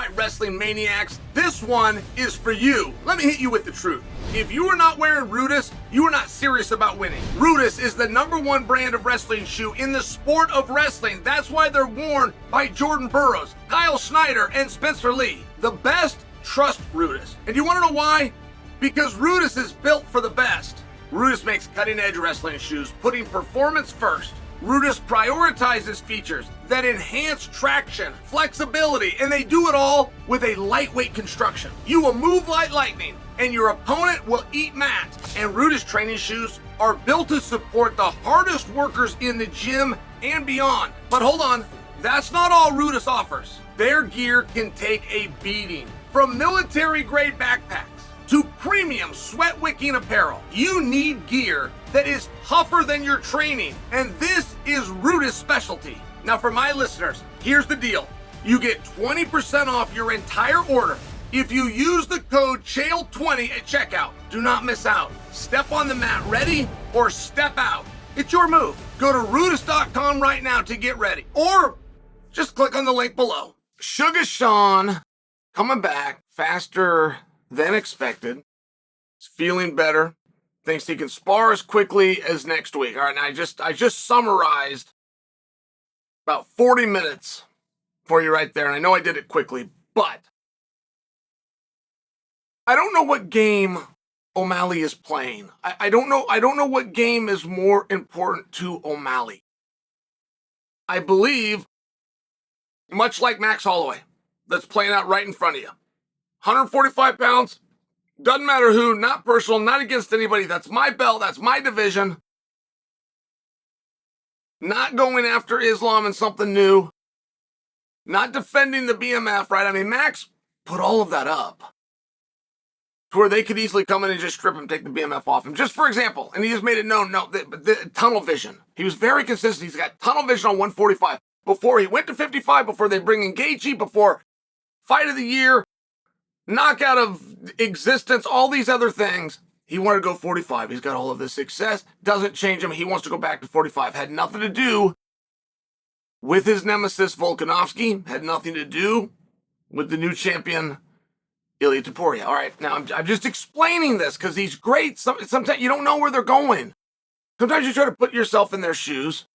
right, wrestling maniacs, this one is for you. Let me hit you with the truth. If you are not wearing Rudis, you are not serious about winning. Rudis is the #1 brand of wrestling shoe in the sport of wrestling. That's why they're worn by Jordan Burroughs, Kyle Snyder, and Spencer Lee. The best, trust Rudis. And you want to know why? Because Rudis is built for the best. Rudis makes cutting-edge wrestling shoes, putting performance first. Rudis prioritizes features that enhance traction, flexibility, and they do it all with a lightweight construction. You will move like lightning, and your opponent will eat mat. And Rudis training shoes are built to support the hardest workers in the gym and beyond. But hold on, that's not all Rudis offers. Their gear can take a beating. From military-grade backpacks to premium sweat-wicking apparel, you need gear that is tougher than your training, and this is Rudis' specialty. Now for my listeners, here's the deal. You get 20% off your entire order if you use the code CHAEL20 at checkout. Do not miss out. Step on the mat ready or step out. It's your move. Go to Rudis.com right now to get ready, or just click on the link below. Suga Sean coming back faster than expected. He's feeling better. Thinks he can spar as quickly as next week. All right, now I just summarized about 40 minutes for you right there, and I know I did it quickly, but I don't know what game O'Malley is playing. I don't know what game is more important to O'Malley. I believe, much like Max Holloway, that's playing out right in front of you. 145 pounds, doesn't matter who, not personal, not against anybody. That's my belt, that's my division. Not going after Islam and something new. Not defending the BMF, right? I mean, Max put all of that up to where they could easily come in and just strip him, take the BMF off him. Just for example, and he just made it known, the tunnel vision. He was very consistent. He's got tunnel vision on 145. Before he went to 55, before they bring in Gaethje, before fight of the year, knockout of existence, all these other things, he wanted to go 45. He's got all of this success. Doesn't change him. He wants to go back to 45. Had nothing to do with his nemesis Volkanovski. Had nothing to do with the new champion Ilia Topuria. All right, now I'm just explaining this because he's great. Sometimes you don't know where they're going. Sometimes you try to put yourself in their shoes,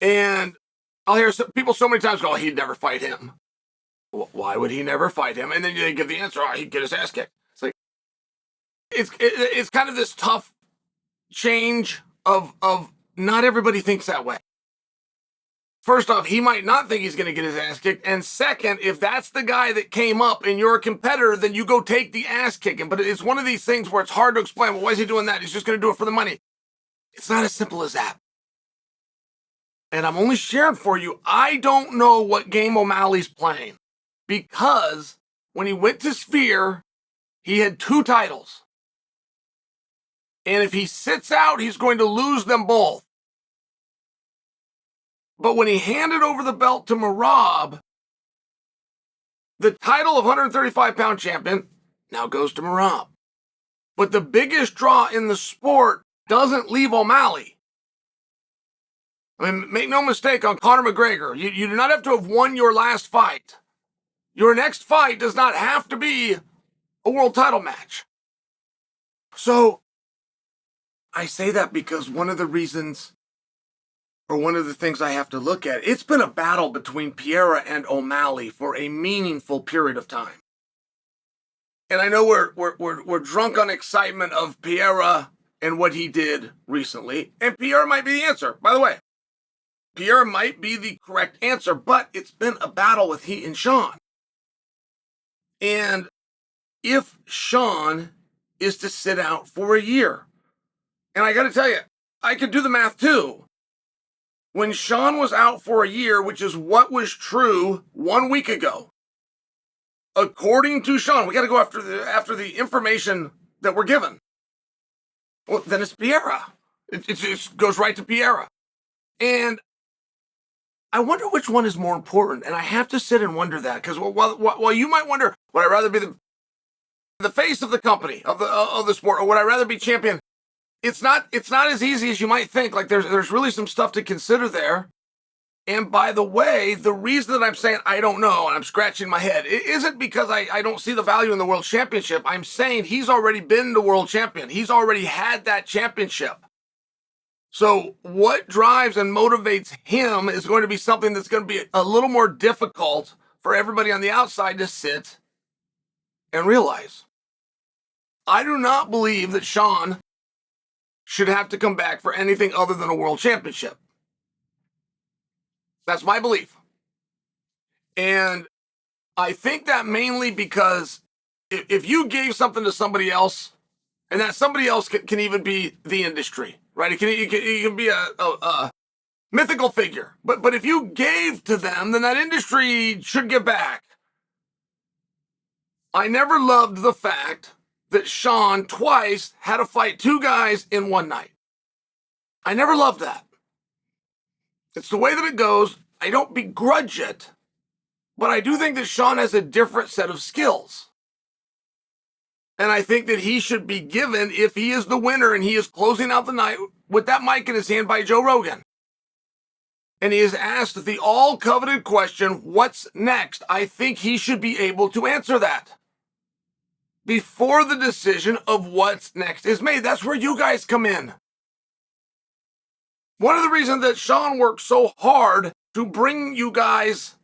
and I'll hear people so many times go, oh, he'd never fight him. Why would he never fight him? And then they give the answer, oh, he'd get his ass kicked. It's like, it's kind of this tough change of not everybody thinks that way. First off, he might not think he's going to get his ass kicked. And second, if that's the guy that came up and you're a competitor, then you go take the ass kicking. But it's one of these things where it's hard to explain, well, why is he doing that? He's just going to do it for the money. It's not as simple as that. And I'm only sharing for you, I don't know what game O'Malley's playing. Because when he went to Sphere, he had 2 titles. And if he sits out, he's going to lose them both. But when he handed over the belt to Merab, the title of 135-pound champion now goes to Merab. But the biggest draw in the sport doesn't leave O'Malley. I mean, make no mistake on Conor McGregor. You do not have to have won your last fight. Your next fight does not have to be a world title match. So, I say that because one of the reasons, or one of the things I have to look at, it's been a battle between Pereira and O'Malley for a meaningful period of time. And I know we're drunk on excitement of Pereira and what he did recently, and Pereira might be the answer, by the way. Pereira might be the correct answer, but it's been a battle with he and Sean. And if Sean is to sit out for a year, and I got to tell you, I could do the math too. When Sean was out for a year, which is what was true 1 week ago, according to Sean, we got to go after the information that we're given. Well, then it's Pereira. It goes right to Pereira. And I wonder which one is more important, and I have to sit and wonder that, because while you might wonder, would I rather be the face of the company, of the sport, or would I rather be champion? It's not as easy as you might think. Like there's really some stuff to consider there. And by the way, the reason that I'm saying I don't know, and I'm scratching my head, it isn't because I don't see the value in the world championship. I'm saying he's already been the world champion. He's already had that championship. So what drives and motivates him is going to be something that's going to be a little more difficult for everybody on the outside to sit and realize. I do not believe that Sean should have to come back for anything other than a world championship. That's my belief. And I think that mainly because if you gave something to somebody else, and that somebody else can even be the industry, right? It can be a mythical figure. But if you gave to them, then that industry should give back. I never loved the fact that Sean twice had to fight two guys in one night. I never loved that. It's the way that it goes. I don't begrudge it, but I do think that Sean has a different set of skills. And I think that he should be given, if he is the winner and he is closing out the night with that mic in his hand by Joe Rogan, and he is asked the all-coveted question, what's next? I think he should be able to answer that before the decision of what's next is made. That's where you guys come in. One of the reasons that Sean worked so hard to bring you guys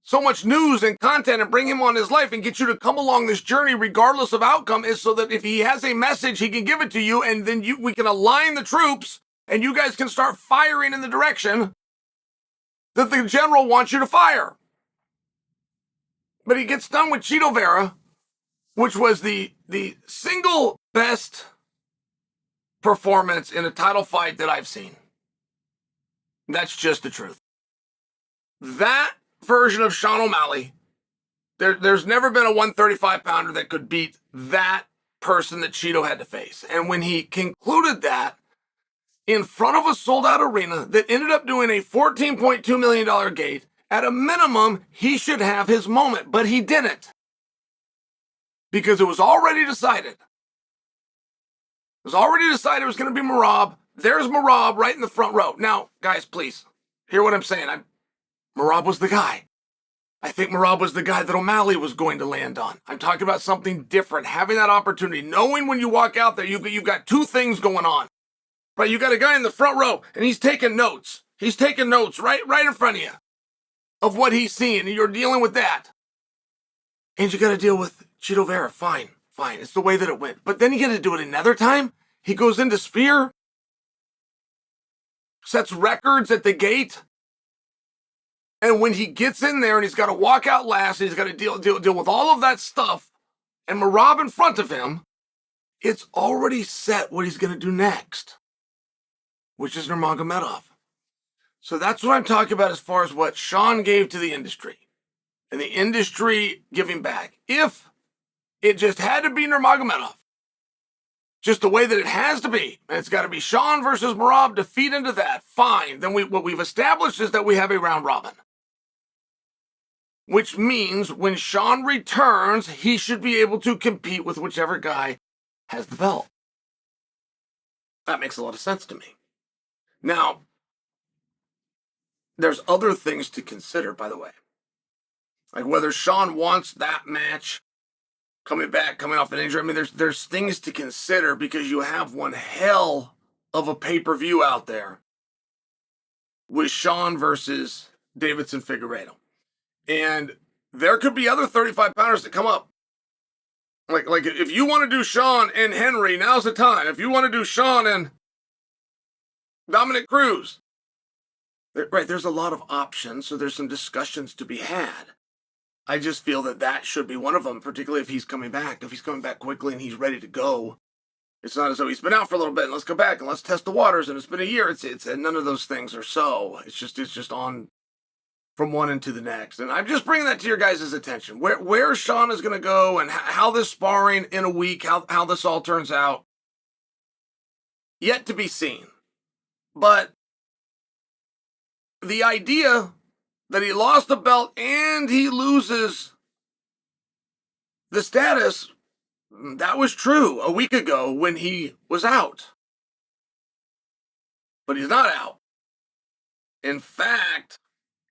so much news and content and bring him on his life and get you to come along this journey regardless of outcome is so that if he has a message, he can give it to you, and then we can align the troops and you guys can start firing in the direction that the general wants you to fire. But he gets done with Chito Vera, which was the single best performance in a title fight that I've seen. That's just the truth. That version of Sean O'Malley, there's never been a 135-pounder that could beat that person that Chito had to face. And when he concluded that in front of a sold-out arena that ended up doing a $14.2 million gate, at a minimum, he should have his moment, but he didn't. Because it was already decided. It was already decided it was going to be Merab. There's Merab right in the front row. Now, guys, please, hear what I'm saying. Merab was the guy. I think Merab was the guy that O'Malley was going to land on. I'm talking about something different. Having that opportunity, knowing when you walk out there, you've got two things going on. Right, you got a guy in the front row, and he's taking notes. He's taking notes right in front of you of what he's seeing, and you're dealing with that. And you got to deal with Chito Vera. Fine. It's the way that it went. But then you got to do it another time. He goes into Spear, sets records at the gate. And when he gets in there and he's got to walk out last, and he's got to deal with all of that stuff, and Merab in front of him, it's already set what he's going to do next, which is Nurmagomedov. So that's what I'm talking about as far as what Sean gave to the industry, and the industry giving back. If it just had to be Nurmagomedov, just the way that it has to be, and it's got to be Sean versus Merab to feed into that, fine. Then what we've established is that we have a round robin. Which means when Sean returns, he should be able to compete with whichever guy has the belt. That makes a lot of sense to me. Now, there's other things to consider, by the way. Like whether Sean wants that match coming off an injury. I mean, there's things to consider because you have one hell of a pay-per-view out there with Sean versus Davidson Figueiredo. And there could be other 35-pounders that come up. Like if you want to do Sean and Henry, now's the time. If you want to do Sean and Dominic Cruz, right, there's a lot of options, so there's some discussions to be had. I just feel that should be one of them, particularly if he's coming back. If he's coming back quickly and he's ready to go, it's not as though he's been out for a little bit and let's go back and let's test the waters and it's been a year. It's and none of those things are so. It's just on from one into the next. And I'm just bringing that to your guys' attention. Where Sean is going to go and how this sparring in a week, how this all turns out, yet to be seen. But the idea that he lost the belt and he loses the status, that was true a week ago when he was out. But he's not out. In fact,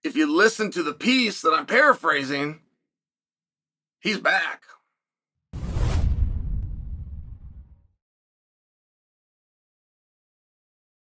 if you listen to the piece that I'm paraphrasing, he's back.